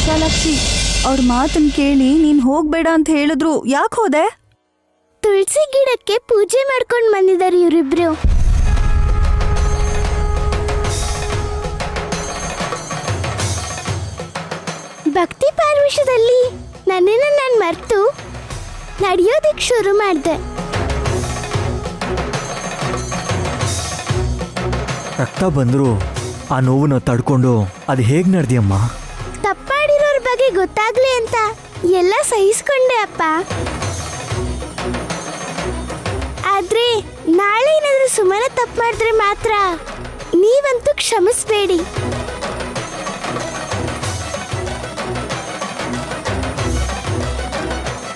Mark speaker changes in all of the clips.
Speaker 1: ವಿಶಾಲಾಕ್ಷಿ, ಅವ್ರ ಮಾತನ್ ಕೇಳಿ ನೀನ್ ಹೋಗ್ಬೇಡ ಅಂತ ಹೇಳಿದ್ರು, ಯಾಕೆ ಹೋದೆ?
Speaker 2: ತುಳಸಿ ಗಿಡಕ್ಕೆ ಪೂಜೆ ಮಾಡ್ಕೊಂಡು ಬಂದಿದ್ದಾರೆ ಇವರಿಬ್ರು. ಭಕ್ತಿ ಪಾರ್ವಿಷದಲ್ಲಿ ನನ್ನನ್ನು ನಾನು ಮರೆತು ನಡೆಯೋದಕ್ಕೆ ಶುರು ಮಾಡಿದೆ.
Speaker 3: ರಕ್ತ ಬಂದ್ರು ಆ ನೋವನ್ನ ತಡ್ಕೊಂಡು ಅದು ಹೇಗ್ ನಡೆದಿಯಮ್ಮ?
Speaker 2: ತಪ್ಪಾಡಿರೋರ್ ಬಗ್ಗೆ ಗೊತ್ತಾಗ್ಲಿ ಅಂತ ಎಲ್ಲ ಸಹಿಸ್ಕೊಂಡೆ ಅಪ್ಪ. ಆದ್ರೆ ನಾಳೆ ಏನಾದ್ರೂ ಸುಮ್ಮನೆ ತಪ್ಪು ಮಾಡಿದ್ರೆ ಮಾತ್ರ ನೀವಂತೂ ಕ್ಷಮಿಸ್ಬೇಡಿ.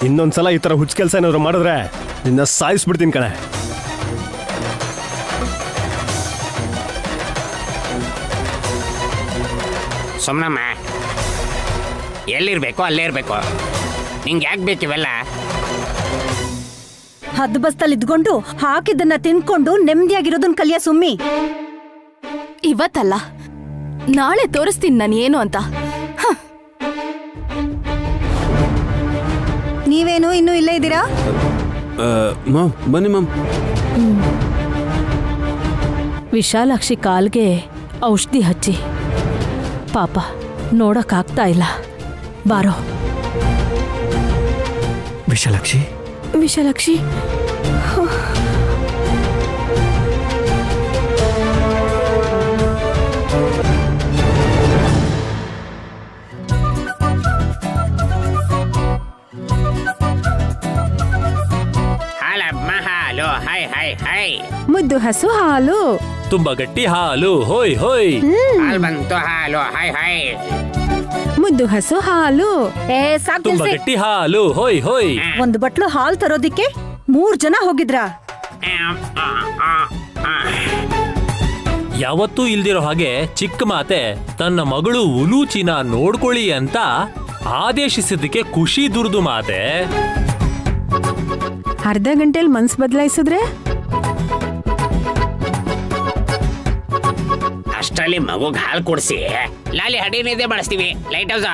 Speaker 4: ಇನ್ನೊಂದ್ಸಲ ಈ ತರ ಹುಚ್ಚ ಕೆಲಸ ಏನಾದ್ರು ಮಾಡಿದ್ರೆ ನಿನ್ನ ಸಾಯಿಸ್ಬಿಡ್ತೀನಿ ಕಣೆ.
Speaker 5: ಸುಮ್ನಮ್ಮ, ಎಲ್ಲಿರ್ಬೇಕು ಅಲ್ಲೇ ಇರ್ಬೇಕು. ನಿಂಗೆ ಯಾಕೆ ಬೇಕಿವೆಲ್ಲ?
Speaker 1: ಹದ್ದು ಬಸ್ತಲ್ಲಿ ಇದ್ಕೊಂಡು ಹಾಕಿದ್ದನ್ನ ತಿನ್ಕೊಂಡು ನೆಮ್ಮದಿಯಾಗಿರೋದನ್ನ ಕಲಿಯ ಸುಮ್ಮಿ.
Speaker 6: ಇವತ್ತಲ್ಲ, ನಾಳೆ ತೋರಿಸ್ತೀನಿ ನಾನು ಏನು ಅಂತ.
Speaker 1: ನೀವೇನು ಇನ್ನೂ ಇಲ್ಲೇ ಇದ್ದೀರಾ?
Speaker 7: ಮಾಮ್ ಬನ್ನಿ ಮಾಮ್.
Speaker 6: ವಿಶಾಲಾಕ್ಷಿ ಕಾಲ್ಗೆ ಔಷಧಿ ಹಚ್ಚಿ. ಪಾಪ ನೋಡಕ್ಕಾಗ್ತಾ ಇಲ್ಲ. ಬಾರೋ
Speaker 3: ವಿಶಾಲಾಕ್ಷಿ.
Speaker 6: ವಿಶಾಲಾಕ್ಷಿ.
Speaker 5: ಹಾಲಮ್ಮ ಹಾಲು, ಹೈ ಹೈ ಹೈ.
Speaker 6: ಮುದ್ದು ಹಸು ಹಾಲು.
Speaker 7: ತುಂಬಾ ಗಟ್ಟಿ ಹಾಲು, ಹೋಯ್ ಹೋಯ್.
Speaker 5: ಹಾಲು ಬಂತು, ಹಾಲು, ಹೈ ಹೈ.
Speaker 6: ಮುದ್ದು ಹಸು ಹಾಲು.
Speaker 1: ಸಾಕ್
Speaker 7: ತುಂಬಾ
Speaker 1: ನಿಲ್ಸಿ.
Speaker 7: ಗಟ್ಟಿ ಹಾಲು, ಹೋಯ್ ಹೋಯ್.
Speaker 1: ಒಂದು ಬಟ್ಲು ಹಾಲ್ ತರೋದಿಕ್ಕೆ 3 ಜನ ಹೋಗಿದ್ರಾ?
Speaker 7: ಯಾವತ್ತೂ ಇಲ್ದಿರೋ ಹಾಗೆ ಚಿಕ್ಕ ಮಾತೆ ತನ್ನ ಮಗಳು ಉಲೂಚಿನ ನೋಡ್ಕೊಳ್ಳಿ ಅಂತ ಆದೇಶಿಸಿದ್ದಕ್ಕೆ ಖುಷಿ ದುರ್ದು ಮಾತೆ.
Speaker 6: ಅರ್ಧ ಗಂಟೆಲಿ ಮನ್ಸು ಬದಲಾಯಿಸಿದ್ರೆ
Speaker 5: ಅಷ್ಟರಲ್ಲಿ ಮಗುಗ್ ಹಾಲು ಕೊಡಿಸಿ ಲಾಲಿ ಹಡಿ ನಿದ್ದೆ ಮಾಡಿಸ್ತೀವಿ. ಲೈಟ್ ಹೌಸ,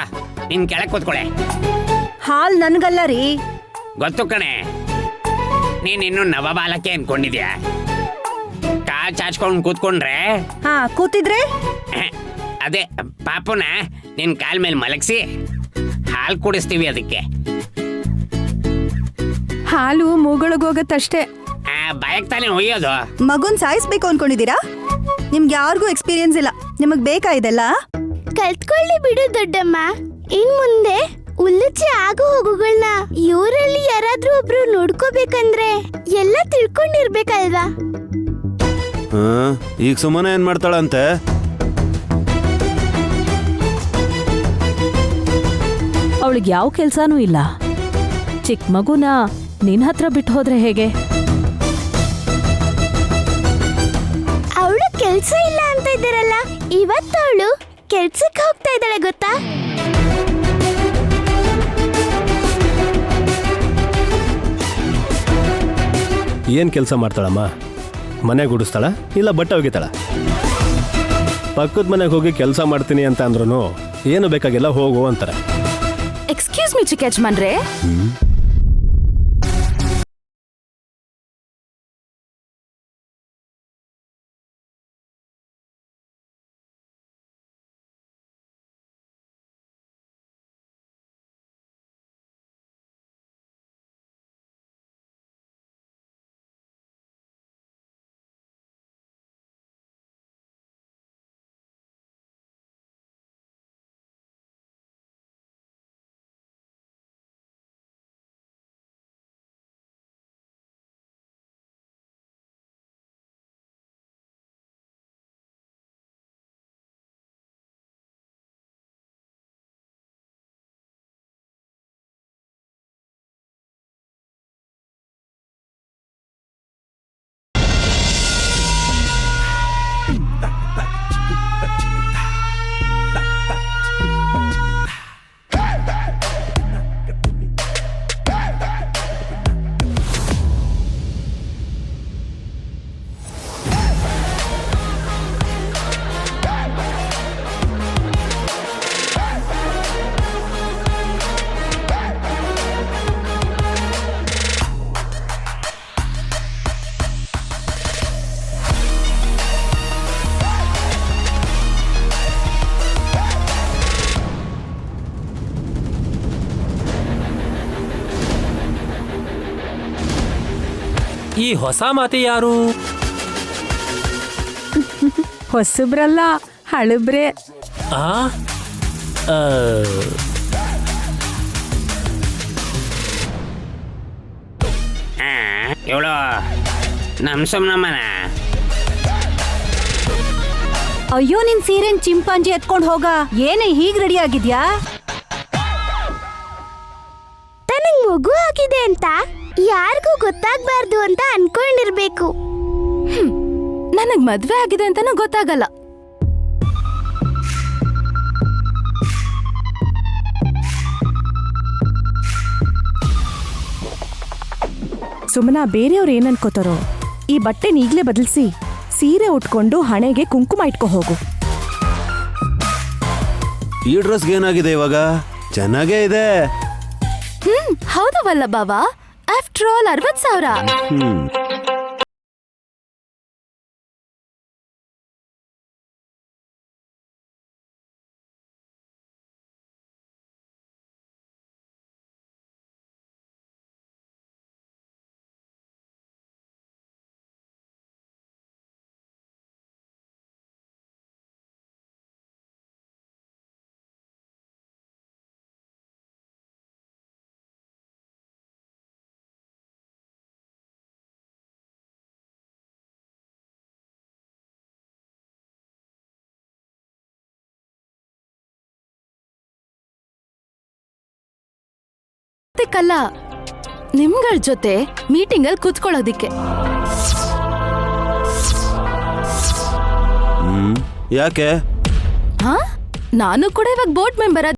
Speaker 5: ನಿನ್ ಕೆಳಗೆ ಕೂತ್ಕೊಳೆ.
Speaker 1: ಹಾಲ್ ನನ್ಗಲ್ಲ ರೀ.
Speaker 5: ಗೊತ್ತು ಕಣೆ, ನೀನಿನ್ನು ನವಬಾಲಕ್ಕೆ ಅನ್ಕೊಂಡಿದ್ಯಾ. ಕಾಲ್ ಚಾಚ್ಕೊಂಡು ಕೂತ್ಕೊಂಡ್ರೆ
Speaker 1: ಹಾ, ಕೂತಿದ್ರೆ
Speaker 5: ಅದೇ ಪಾಪುನ ನಿನ್ ಕಾಲ್ ಮೇಲೆ ಮಲಗಿಸಿ ಹಾಲು ಕುಡಿಸ್ತೀವಿ. ಅದಕ್ಕೆ
Speaker 6: ಹಾಲು ಮೂಗೊಳಗೋಗತ್ತಷ್ಟೇ.
Speaker 5: ಬಾಯಕ್ ತಾನೇ ಒಯ್ಯೋದು.
Speaker 1: ಮಗುನ್ ಸಾಯಿಸ್ಬೇಕು ಅನ್ಕೊಂಡಿದೀರಾ? ನಿಮ್ಗೆ ಯಾರಿಗೂ ಎಕ್ಸ್ಪೀರಿಯನ್ಸ್ ಇಲ್ಲ. ನಿಮಗ್ ಬೇಕಾ ಇದೆಲ್ಲ?
Speaker 2: ಕಲ್ತ್ಕೊಳ್ಳಿ ಬಿಡು ದೊಡ್ಡಮ್ಮ. ಇನ್ ಮುಂದೆ ಉಲ್ಲುಚಿ ಆಗು ಹೋಗುಗಳನ್ನ ಇವರಲ್ಲಿ ಯಾರಾದ್ರೂ ಒಬ್ರು ನೋಡ್ಕೋಬೇಕಂದ್ರೆ ಎಲ್ಲ ತಿಳ್ಕೊಂಡಿರ್ಬೇಕಲ್ವಾ?
Speaker 7: ಈಗ ಸುಮ್ಮನೆ ಏನ್ ಮಾಡ್ತಾಳಂತೆ?
Speaker 6: ಅವಳಿಗೆ ಯಾವ ಕೆಲ್ಸಾನೂ ಇಲ್ಲ. ಚಿಕ್ಕ ಮಗುನ ನಿನ್ ಹತ್ರ ಬಿಟ್ಟು ಹೋದ್ರೆ ಹೇಗೆ?
Speaker 2: ಅವಳು ಕೆಲ್ಸ ಇಲ್ಲ ಅಂತ ಇದ್ದಾರಲ್ಲ, ಇವತ್ತವಳು ಕೆಲ್ಸಕ್ಕೆ ಹೋಗ್ತಾ ಇದ್ದಾಳೆ ಗೊತ್ತಾ?
Speaker 4: ಏನ್ ಕೆಲಸ ಮಾಡ್ತಾಳಮ್ಮ? ಮನೆ ಗುಡಿಸ್ತಾಳ ಇಲ್ಲ ಬಟ್ಟೆ ಒಗಿತಾಳ? ಪಕ್ಕದ ಮನೆಗೆ ಹೋಗಿ ಕೆಲಸ ಮಾಡ್ತೀನಿ ಅಂತ ಅಂದ್ರೂ ಏನು ಬೇಕಾಗಿಲ್ಲ ಹೋಗು ಅಂತಾರೆ.
Speaker 6: ಎಕ್ಸ್ಕ್ಯೂಸ್ ಮೀ ಚಿಕ್ಕ ಯಜಮಾನ್ರೆ.
Speaker 7: ಈ ಹೊಸ ಮಾತೆ ಯಾರು?
Speaker 6: ಹೊಸಬ್ರಲ್ಲ, ಹಳಬ್ರೆ.
Speaker 7: ಆ ಆ,
Speaker 5: ಇವಳು ನಮ್ ಸುಮ್ನಮ್ಮನ.
Speaker 1: ಅಯ್ಯೋ ನಿನ್ ಸೀರೆನ್ ಚಿಂಪಾಂಜಿ ಎತ್ಕೊಂಡ್ ಹೋಗ. ಏನೇ ಹೀಗ್ ರೆಡಿ ಆಗಿದ್ಯಾ?
Speaker 2: ತನಗ್ ಮಗು ಆಗಿದೆ ಅಂತ ಯಾರಿಗೂ ಗೊತ್ತಾಗ್ಬಾರ್ದು ಅಂತ ಅನ್ಕೊಂಡಿರ್ಬೇಕು.
Speaker 6: ನನಗ್ ಮದ್ವೆ ಆಗಿದೆ ಅಂತಾನೂ ಗೊತ್ತಾಗಲ್ಲ.
Speaker 8: ಸುಮನಾ, ಬೇರೆಯವ್ರು ಏನ್ ಅನ್ಕೋತಾರೋ. ಈ ಬಟ್ಟೆನ ಈಗ್ಲೇ ಬದಲಿಸಿ ಸೀರೆ ಉಟ್ಕೊಂಡು ಹಣೆಗೆ ಕುಂಕುಮ ಇಟ್ಕೋ ಹೋಗು.
Speaker 9: ಈ ಡ್ರೆಸ್ಗೆ ಏನಾಗಿದೆ ಇವಾಗ? ಚೆನ್ನಾಗೇ ಇದೆ.
Speaker 6: ಹೌದವಲ್ಲ ಬಾವಾ, ಆಫ್ಟರ್ ಆಲ್ 60,000.
Speaker 9: ಹ್ಮ್
Speaker 6: ಕಲ್ಲ ನಿಮ್ಗಳ ಜೊತೆ ಮೀಟಿಂಗ್ ಅಲ್ಲಿ ಕೂತ್ಕೊಳ್ಳೋದಿಕ್ಕೆ.
Speaker 9: ಯಾಕೆ?
Speaker 6: ಹಾ, ನಾನು ಕೂಡ ಇವಾಗ ಬೋರ್ಡ್ ಮೆಂಬರ್.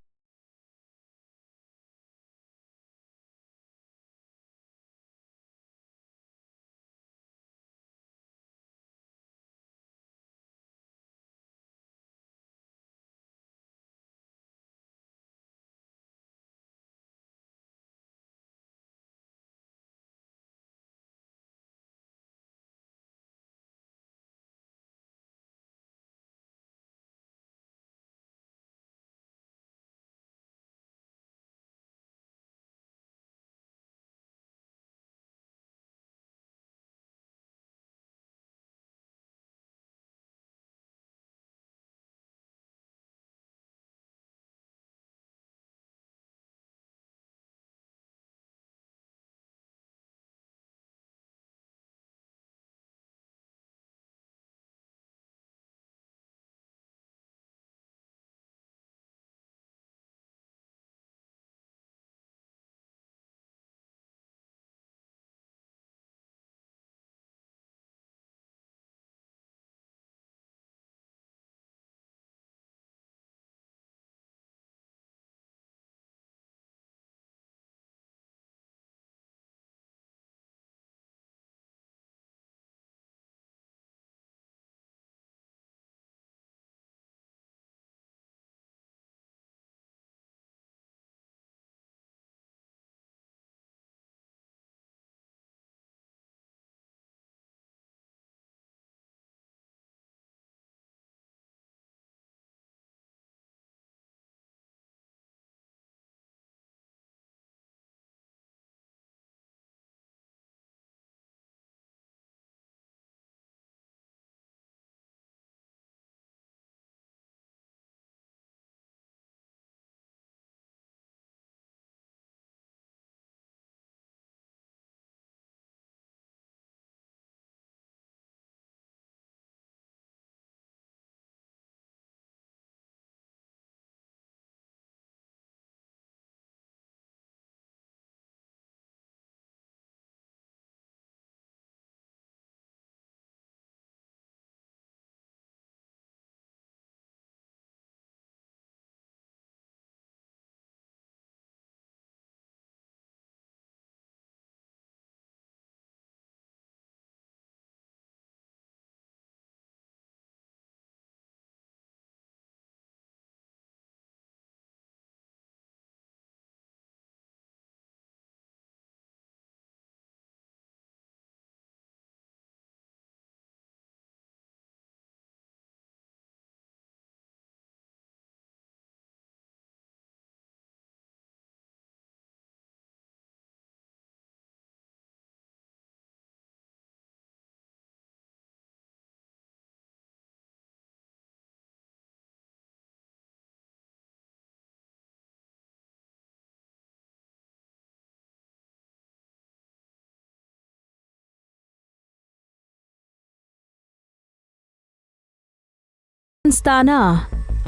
Speaker 6: ಸ್ಥಾನ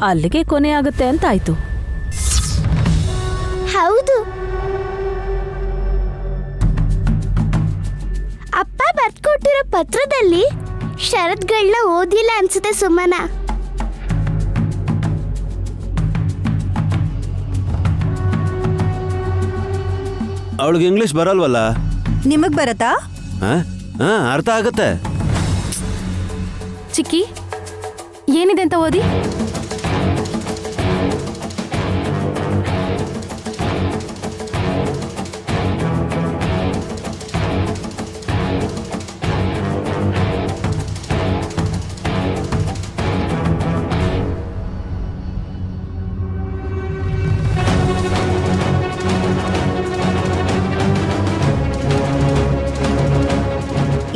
Speaker 6: ಅಲ್ಲಿಗೆ ಕೊನೆ ಆಗುತ್ತೆ ಅಂತ ಆಯ್ತು.
Speaker 2: ಹೌದು, ಅಪ್ಪ ಬರ್ಕೊಟ್ಟಿರೋ ಪತ್ರದಲ್ಲಿ ಷರತ್ಗಳನ್ನ ಓದಿಲ್ಲ ಅನ್ಸುತ್ತೆ ಸುಮನ.
Speaker 9: ಅವಳಿಗೆ ಇಂಗ್ಲಿಷ್ ಬರಲ್ವಲ್ಲ?
Speaker 1: ನಿಮಗ್ ಬರತ್ತಾ?
Speaker 9: ಹಾ ಹಾ, ಅರ್ಥ ಆಗತ್ತೆ.
Speaker 10: ಚಿಕ್ಕಿ ಏನಿದೆ ಅಂತ ಓದಿ.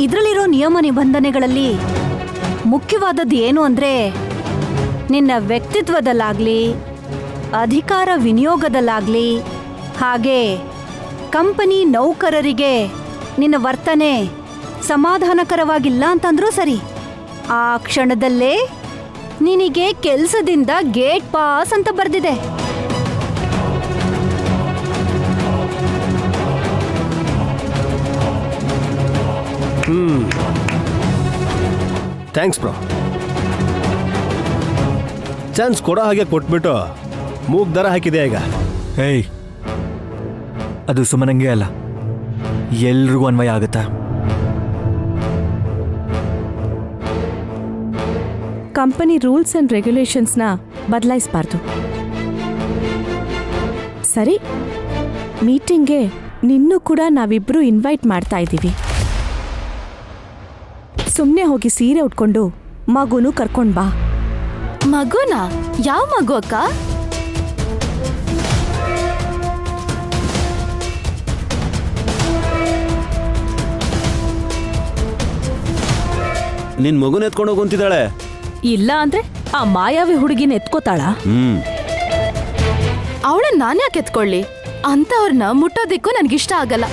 Speaker 1: ಇದ್ರಲ್ಲಿರೋ ನಿಯಮ ನಿಬಂಧನೆಗಳಲ್ಲಿ ಮುಖ್ಯವಾದದ್ದು ಏನು ಅಂದ್ರೆ ನಿನ್ನ ವ್ಯಕ್ತಿತ್ವದಲ್ಲಾಗ್ಲಿ, ಅಧಿಕಾರ ವಿನಿಯೋಗದಲ್ಲಾಗ್ಲಿ, ಹಾಗೆ ಕಂಪನಿ ನೌಕರರಿಗೆ ನಿನ್ನ ವರ್ತನೆ ಸಮಾಧಾನಕರವಾಗಿಲ್ಲ ಅಂತಂದ್ರೂ ಸರಿ, ಆ ಕ್ಷಣದಲ್ಲೇ ನಿನಗೆ ಕೆಲಸದಿಂದ ಗೇಟ್ ಪಾಸ್ ಅಂತ ಬರ್ದಿದೆ.
Speaker 4: Thanks bro. ಚಾನ್ಸ್ ಕೊಡೋ ಹಾಗೆ ಕೊಟ್ಬಿಟ್ಟು ಮೂಗ್ ದರ ಹಾಕಿದೆ ಈಗ.
Speaker 3: ಏಯ್, ಅದು ಸುಮ್ಮನಂಗೆ ಅಲ್ಲ, ಎಲ್ರಿಗೂ ಅನ್ವಯ ಆಗುತ್ತಾ?
Speaker 8: ಕಂಪನಿ ರೂಲ್ಸ್ ಅಂಡ್ ರೆಗ್ಯುಲೇಷನ್ಸ್ನ ಬದಲಾಯಿಸಬಾರ್ದು. ಸರಿ, ಮೀಟಿಂಗ್ಗೆ ನಿನ್ನೂ ಕೂಡ ನಾವಿಬ್ರು ಇನ್ವೈಟ್ ಮಾಡ್ತಾ ಇದ್ದೀವಿ. ಸುಮ್ಮನೆ ಹೋಗಿ ಸೀರೆ ಉಟ್ಕೊಂಡು ಮಗುನು ಕರ್ಕೊಂಡ್ ಬಾ.
Speaker 10: ಮಗುನಾ? ಯಾವ ಮಗು ಅಕ್ಕ?
Speaker 9: ನಿನ್ ಮಗುನ ಎತ್ಕೊಂಡು ಹೋಗುಂತಿದ್ದಾಳೆ.
Speaker 6: ಇಲ್ಲ ಅಂದ್ರೆ ಆ ಮಾಯಾವಿ ಹುಡುಗಿನ ಎತ್ಕೋತಾಳ?
Speaker 10: ಅವಳನ್ನ ನಾನ್ಯಾಕೆ ಎತ್ಕೊಳ್ಳಿ? ಅಂತವ್ರನ್ನ ಮುಟ್ಟೋದಿಕ್ಕೂ ನನ್ಗಿಷ್ಟ ಆಗಲ್ಲ.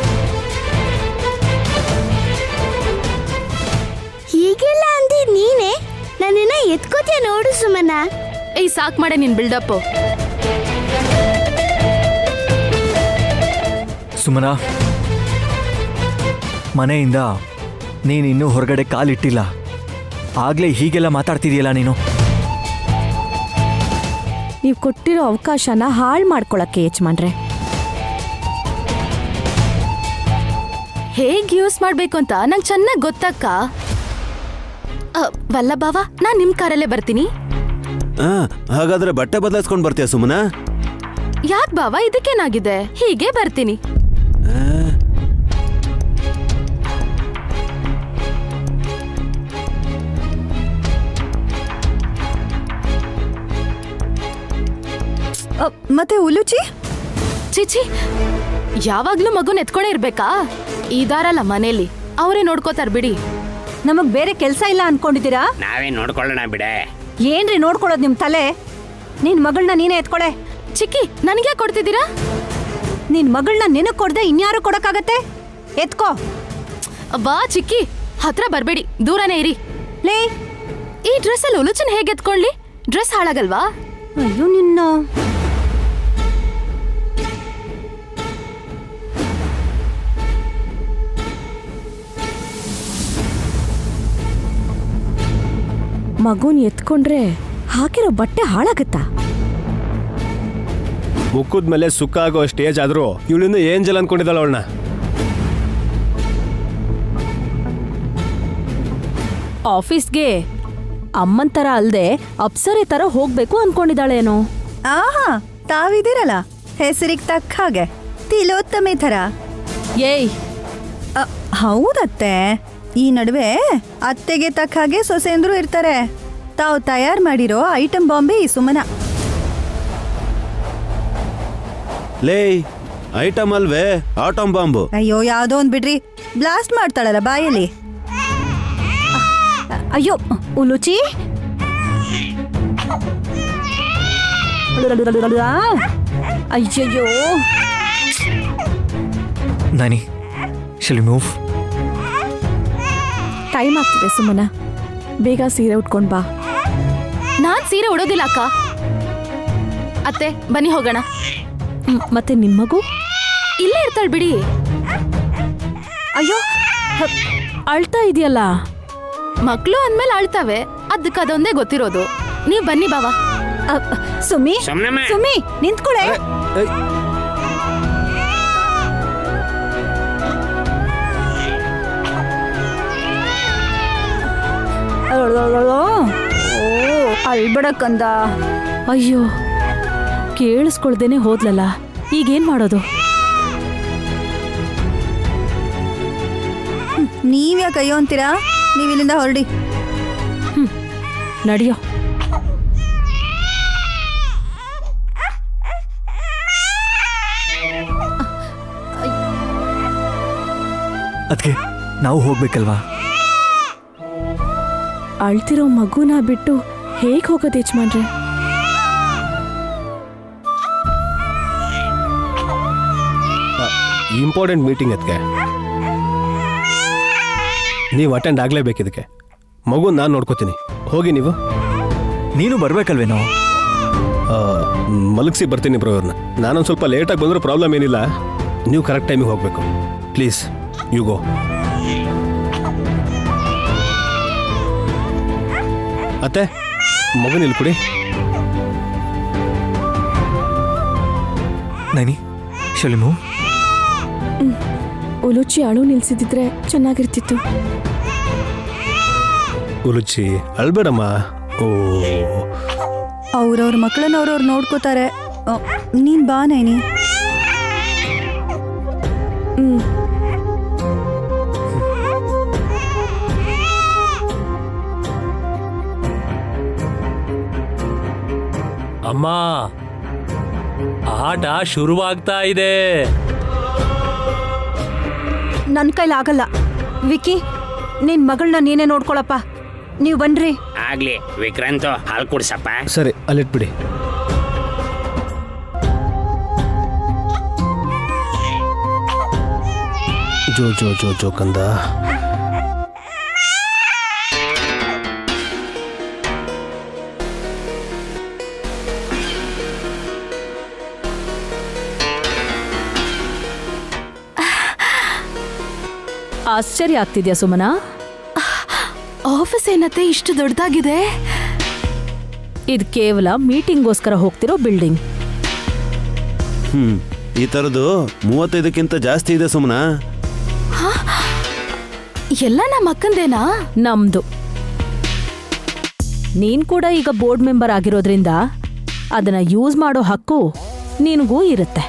Speaker 2: ಹೀಗೆಲ್ಲ ಅಂದಿ ನೀನೆ ನನ್ನನ್ನ ಎತ್ಕೋತೀಯ ನೋಡು ಸುಮನ.
Speaker 10: ಏಯ್, ಸಾಕ್ ಮಾಡೆ ನಿನ್ ಬಿಲ್ಡಪ್.
Speaker 3: ಸುಮನ, ಮನೆಯಿಂದ ನೀನಿನ್ನೂ ಹೊರಗಡೆ ಕಾಲಿಟ್ಟಿಲ್ಲ, ಆಗ್ಲೇ ಹೀಗೆಲ್ಲ ಮಾತಾಡ್ತಿದೀಯಲ್ಲ ನೀನು.
Speaker 8: ನೀವು ಕೊಟ್ಟಿರೋ ಅವಕಾಶನ ಹಾಳು ಮಾಡ್ಕೊಳಕ್ಕೆ ಯಜಮಾನ್ರೆ.
Speaker 10: ಹೇಗ್ ಯೂಸ್ ಮಾಡ್ಬೇಕು ಅಂತ ನಂಗೆ ಚೆನ್ನಾಗಿ ಗೊತ್ತಕ್ಕ. ವಲ್ಲಭಾವ, ನಾನ್ ನಿಮ್ ಕಾರಲ್ಲೇ ಬರ್ತೀನಿ.
Speaker 9: ಹಾಗಾದ್ರೆ ಬಟ್ಟೆ ಬದಲಾಯಿಸ್ಕೊಂಡು ಬರ್ತೀಯ ಸುಮನ?
Speaker 10: ಯಾಕ್ ಬಾವ, ಇದಕ್ಕೇನಾಗಿದೆ? ಹೀಗೆ ಬರ್ತೀನಿ.
Speaker 1: ಮತ್ತೆ ಉಲುಚಿ?
Speaker 10: ಚಿಚಿ, ಯಾವಾಗ್ಲೂ ಮಗುನ ಎತ್ಕೊಂಡೇ ಇರ್ಬೇಕಾ? ಇದಾರಲ್ಲ ಮನೇಲಿ, ಅವರೇ ನೋಡ್ಕೋತಾರ ಬಿಡಿ.
Speaker 1: ನಮಗ್ ಬೇರೆ ಕೆಲ್ಸ ಇಲ್ಲ ಅನ್ಕೊಂಡಿದ್ದೀರಾ?
Speaker 5: ನಾವೇ ನೋಡ್ಕೊಳ್ಳೋಣ ಬಿಡೆ.
Speaker 1: ಏನ್ರಿ ನೋಡ್ಕೊಳ್ಳೋದು ನಿಮ್ ತಲೆ? ನಿನ್ ಮಗಳನ್ನ ನೀನೇ ಎತ್ಕೊಳೆ.
Speaker 10: ಚಿಕ್ಕಿ, ನನ್ಗೆ ಕೊಡ್ತಿದ್ದೀರಾ?
Speaker 1: ನಿನ್ ಮಗಳನ್ನ ನಿನಗ್ ಕೊಡ್ದೆ ಇನ್ಯಾರು ಕೊಡಕ್ಕಾಗತ್ತೆ? ಎತ್ಕೋ.
Speaker 10: ಬಾ ಚಿಕ್ಕಿ, ಹತ್ರ ಬರ್ಬೇಡಿ, ದೂರನೇ ಇರಿ.
Speaker 1: ಲೇ,
Speaker 10: ಈ ಡ್ರೆಸ್ ಅಲ್ಲಿ ಉಲುಚನ್ ಹೇಗೆ ಎತ್ಕೊಳ್ಳಿ? ಡ್ರೆಸ್ ಹಾಳಾಗಲ್ವಾ?
Speaker 1: ಅಯ್ಯೋ ನಿನ್ನ.
Speaker 8: ಮಗುನ್ ಎತ್ಕೊಂಡ್ರೆ ಹಾಕಿರೋ ಬಟ್ಟೆ ಹಾಳಾಗತ್ತಾ?
Speaker 4: ಮುಖದ ಮೇಲೆ ಸುಕ್ಕ ಆಗೋ ಸ್ಟೇಜ್ ಆದ್ರೂ ಇವಳಿಂದ ಏಂಜಲ್ ಅನ್ಕೊಂಡಿದ್ದಾಳ ಅವಳನ್ನ.
Speaker 6: ಆಫೀಸ್ಗೆ ಅಮ್ಮನ್ ತರ ಅಲ್ದೆ ಅಪ್ಸರೆ ತರ ಹೋಗ್ಬೇಕು ಅನ್ಕೊಂಡಿದ್ದಾಳೇನೋ.
Speaker 1: ಆಹಾ, ತಾವಿದಿರಲ್ಲ ಹೆಸರಿಗೆ ತಕ್ಕ ಹಾಗೆ ತಿಲೋತ್ತಮೆ ಥರ.
Speaker 6: ಏಯ್,
Speaker 1: ಹೌದತ್ತೆ. ಈ ನಡುವೆ ಅತ್ತೆಗೆ ತಕ್ಕ ಹಾಗೆ ಸೊಸೆಂದ್ರು ಇರ್ತಾರೆ. ತಾವು ತಯಾರು ಮಾಡಿರೋ ಐಟಮ್ ಬಾಂಬೆ ಈ ಸುಮನ.
Speaker 9: ಲೇ, ಐಟಮ್ ಅಲ್ವೇ, ಆಟಮ್ ಬಾಂಬು.
Speaker 1: ಅಯ್ಯೋ, ಯಾವ್ದೋ ಒಂದ್ ಬಿಡ್ರಿ, ಬ್ಲಾಸ್ಟ್ ಮಾಡ್ತಾಳಲ್ಲ ಬಾಯಲ್ಲಿ. ಅಯ್ಯೋ ಉಲುಚಿ. ಅಯ್ಯಯ್ಯೋ.
Speaker 3: ನಾನಿ, ಶಲ್ ಮೂವ್?
Speaker 8: ಟೈಮ್ ಆಗ್ತಿದೆ ಸುಮನ, ಬೇಗ ಸೀರೆ ಉಟ್ಕೊಂಡ್ ಬಾ.
Speaker 10: ನಾನ್ ಸೀರೆ ಉಡೋದಿಲ್ಲ ಅಕ್ಕ. ಅತ್ತೆ ಬನ್ನಿ ಹೋಗೋಣ.
Speaker 6: ಮತ್ತೆ ನಿಮ್ಮಗು
Speaker 10: ಇಲ್ಲೇ ಇರ್ತಾಳೆ ಬಿಡಿ.
Speaker 6: ಅಯ್ಯೋ ಅಳ್ತಾ ಇದೆಯಲ್ಲ.
Speaker 10: ಮಕ್ಳು ಅಂದ್ಮೇಲೆ ಅಳ್ತಾವೆ, ಅದಕ್ಕೆ ಅದೊಂದೇ ಗೊತ್ತಿರೋದು. ನೀವ್ ಬನ್ನಿ ಬಾವ.
Speaker 1: ಸುಮ್ಮಿ
Speaker 5: ಸುಮ್ನಮ್ಮ.
Speaker 1: ಸುಮ್ಮಿ ನಿಂತ್ಕೊಳೆ. ಅಳ್ಬೇಡ ಕಂದ.
Speaker 6: ಅಯ್ಯೋ ಕೇಳಿಸ್ಕೊಳ್ದೇನೆ ಹೋದ್ಲಲ್ಲ, ಈಗೇನ್ ಮಾಡೋದು?
Speaker 1: ನೀವ್ಯಾಕೆ ಅಯ್ಯೋ ಅಂತೀರಾ? ನೀವು ಇಲ್ಲಿಂದ ಹೊರಡಿ.
Speaker 6: ನಡಿಯೋ.
Speaker 3: ಅದಕ್ಕೆ ನಾವು ಹೋಗ್ಬೇಕಲ್ವಾ?
Speaker 8: ಅಳ್ತಿರೋ ಮಗುನ ಬಿಟ್ಟು ಹೇಗ್ ಹೋಗೋದು ಯಜಮಾನ್ರೆ?
Speaker 4: ಇಂಪಾರ್ಟೆಂಟ್ ಮೀಟಿಂಗ್ ಅದಕ್ಕೆ ನೀವು ಅಟೆಂಡ್ ಆಗಲೇಬೇಕು. ಇದಕ್ಕೆ ಮಗು ನಾನು ನೋಡ್ಕೋತೀನಿ. ಹೋಗಿ ನೀವು.
Speaker 3: ನೀನು ಬರ್ಬೇಕಲ್ವೇನೋ?
Speaker 4: ಮಲಗಿಸಿ ಬರ್ತೀನಿ ಬ್ರೋ ಅವ್ರನ್ನ. ನಾನೊಂದು ಸ್ವಲ್ಪ ಲೇಟಾಗಿ ಬಂದರೂ ಪ್ರಾಬ್ಲಮ್ ಏನಿಲ್ಲ. ನೀವು ಕರೆಕ್ಟ್ ಟೈಮಿಗೆ ಹೋಗಬೇಕು. Please you go. ಅತ್ತೆ ಮಗನ ಇಲ್ಲಿ ಕೊಡಿ.
Speaker 3: ನೈನಿ ಶಲಿಮು,
Speaker 8: ಉಲುಚಿ ಅಳು ನಿಲ್ಸಿದ್ರೆ ಚೆನ್ನಾಗಿರ್ತಿತ್ತು.
Speaker 4: ಉಲುಚಿ ಅಳ್ಬೇಡಮ್ಮ. ಓ
Speaker 1: ಅವ್ರವ್ರ ಮಕ್ಕಳನ್ನ ಅವ್ರವ್ರು ನೋಡ್ಕೋತಾರೆ. ನೀನ್ ಬಾ ನೈನಿ.
Speaker 7: ಅಮ್ಮ, ಆಟ ಶುರುವಾಗ್ತಾ ಇದೆ.
Speaker 1: ನನ್ನ ಕೈಲಾಗಲ್ಲ. ವಿಕಿ, ನಿನ್ ಮಗಳನ್ನ ನೀನೇ ನೋಡ್ಕೊಳಪ್ಪ. ನೀವು ಬನ್ರಿ.
Speaker 5: ಆಗ್ಲಿ ವಿಕ್ರಾಂತ್, ಹಾಲು ಕುಡ್ಸಪ್ಪ.
Speaker 4: ಸರಿ, ಅಲ್ಲಿಟ್ಬಿಡಿ. ಜೋ ಜೋ ಜೋ ಜೋ ಕಂದ.
Speaker 6: ಆಶ್ಚರ್ಯ ಆಗ್ತಿದ್ಯಾ ಸುಮನಾ?
Speaker 10: ಆಫೀಸ್ ಏನತ್ತೆ ಇಷ್ಟು ದೊಡ್ಡದಾಗಿದೆ?
Speaker 6: ಇದು ಕೇವಲ ಮೀಟಿಂಗ್ಗೋಸ್ಕರ ಹೋಗ್ತಿರೋ ಬಿಲ್ಡಿಂಗ್.
Speaker 9: ಈ ಥರದ್ದು 35ಕ್ಕಿಂತ ಜಾಸ್ತಿ ಇದೆ ಸುಮ್ನ.
Speaker 10: ಎಲ್ಲ ನಮ್ಮ ಅಕ್ಕಂದೇನಾ?
Speaker 6: ನಮ್ದು. ನೀನ್ ಕೂಡ ಈಗ ಬೋರ್ಡ್ ಮೆಂಬರ್ ಆಗಿರೋದ್ರಿಂದ ಅದನ್ನ ಯೂಸ್ ಮಾಡೋ ಹಕ್ಕು ನಿನಗೂ ಇರುತ್ತೆ.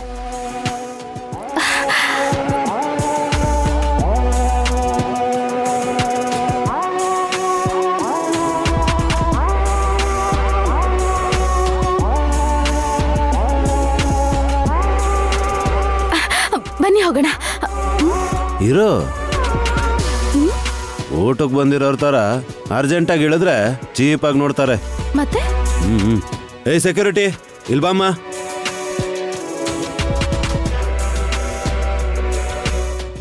Speaker 10: ಬನ್ನಿ ಹೋಗೋಣ.
Speaker 9: ಇರೋ ಊಟಕ್ಕೆ ಬಂದಿರೋರ್ ಥರ ಅರ್ಜೆಂಟಾಗಿ ಇಳಿದ್ರೆ ಚೀಪಾಗಿ ನೋಡ್ತಾರೆ.
Speaker 10: ಮತ್ತೆ
Speaker 9: ಏಯ್ ಸೆಕ್ಯೂರಿಟಿ, ಇಲ್ಬಾಮ್ಮ.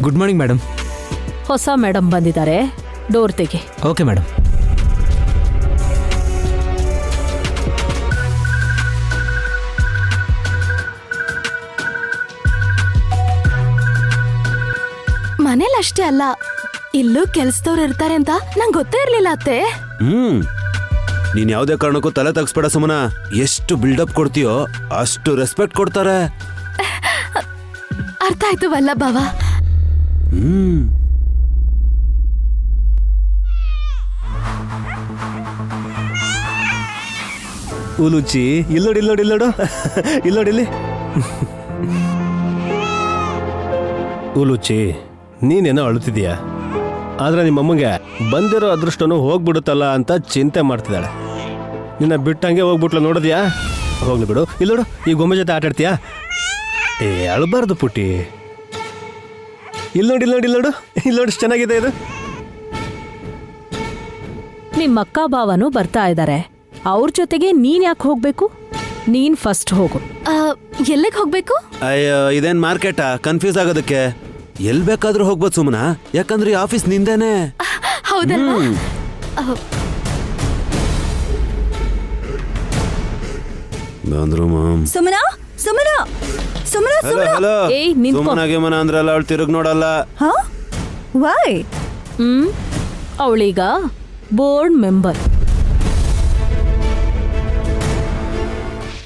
Speaker 11: Good morning madam.
Speaker 6: ಹೊಸ ಮೇಡಮ್ ಬಂದಿದ್ದಾರೆ, ಡೋರ್ ತೆಗೆ.
Speaker 11: Okay madam.
Speaker 10: ಮನೇಲಿ ಅಷ್ಟೇ ಅಲ್ಲ, ಇಲ್ಲೂ ಕೆಲ್ಸದವ್ರು ಇರ್ತಾರೆ ಅಂತ ನಂಗೆ ಗೊತ್ತೇ ಇರ್ಲಿಲ್ಲ ಅತ್ತೆ.
Speaker 9: ನೀನ್ ಯಾವುದೇ ಕಾರಣಕ್ಕೂ ತಲೆ ತಗ್ಸ್ಬೇಡ ಸುಮನ. ಎಷ್ಟು ಬಿಲ್ಡಪ್ ಕೊಡ್ತೀಯೋ ಅಷ್ಟು ರೆಸ್ಪೆಕ್ಟ್ ಕೊಡ್ತಾರೆ.
Speaker 10: ಅರ್ಥ ಆಯ್ತು ವಲ್ಲ ಬಾವ.
Speaker 4: ಉಲುಚಿ ಇಲ್ಲೋಡಿ ಇಲ್ಲೋಡಿ ಇಲ್ಲೋಡು ಇಲ್ಲೋಡಿಲ್ಲಿ. ಉಲುಚಿ, ನೀನೇನೋ ಅಳುತ್ತಿದೀಯ, ಆದ್ರೆ ನಿಮ್ಮಮ್ಮಗೆ ಬಂದಿರೋ ಅದೃಷ್ಟನೂ ಹೋಗ್ಬಿಡುತ್ತಲ್ಲ ಅಂತ ಚಿಂತೆ ಮಾಡ್ತಿದ್ದಾಳೆ. ನಿನ್ನ ಬಿಟ್ಟಂಗೆ ಹೋಗ್ಬಿಟ್ಲು, ನೋಡಿದ್ಯಾ? ಹೋಗ್ಲಿ ಬಿಡು. ಇಲ್ಲೋಡು, ಈ ಗೊಂಬೆ ಜೊತೆ ಆಟ ಆಡ್ತೀಯಾ? ಏ ಅಳಬಾರ್ದು ಪುಟ್ಟಿ. ಇಲ್ಲೋಡಿ ಇಲ್ಲೋಡಿ ಇಲ್ಲೋಡು ಇಲ್ಲೋಡು, ಚೆನ್ನಾಗಿದೆ ಇದು.
Speaker 6: ನಿಮ್ಮ ಅಕ್ಕ ಭಾವನು ಬರ್ತಾ ಇದ್ದಾರೆ, ಅವ್ರ ಜೊತೆಗೆ ನೀನ್ ಯಾಕೆ ಹೋಗ್ಬೇಕು? ನೀನ್ ಫಸ್ಟ್ ಹೋಗು.
Speaker 10: ಎಲ್ಲಿಗೆ ಹೋಗ್ಬೇಕು?
Speaker 9: ಅಯ್ಯೋ, ಇದೇನ್ ಮಾರ್ಕೆಟಾ ಕನ್ಫ್ಯೂಸ್ ಆಗೋದಕ್ಕೆ? ಎಲ್ ಬೇಕಾದ್ರೂ ಹೋಗ್ಬೋದು ಸುಮನ, ಯಾಕಂದ್ರೆ ಈ ಆಫೀಸ್ ನಿಂದೇನೆ.
Speaker 10: ಹೌದಲ್ವಾ?
Speaker 9: ಬಂದ್ರು ma'am.
Speaker 1: Sumana Sumana Sumana
Speaker 9: hello
Speaker 1: Sumana
Speaker 9: hello
Speaker 6: ಏಯ್, ನಿಂತ್ಕೊ.
Speaker 9: ಸುಮ್ಮನಾಗೆ ಮನ ಅಂದ್ರಲ್ಲ ಅವಳು ತಿರುಗ್ ನೋಡಲ್ಲ.
Speaker 1: ಹಾ ವೈ
Speaker 6: ಅವಳೀಗ ಬೋರ್ಡ್ ಮೆಂಬರ್.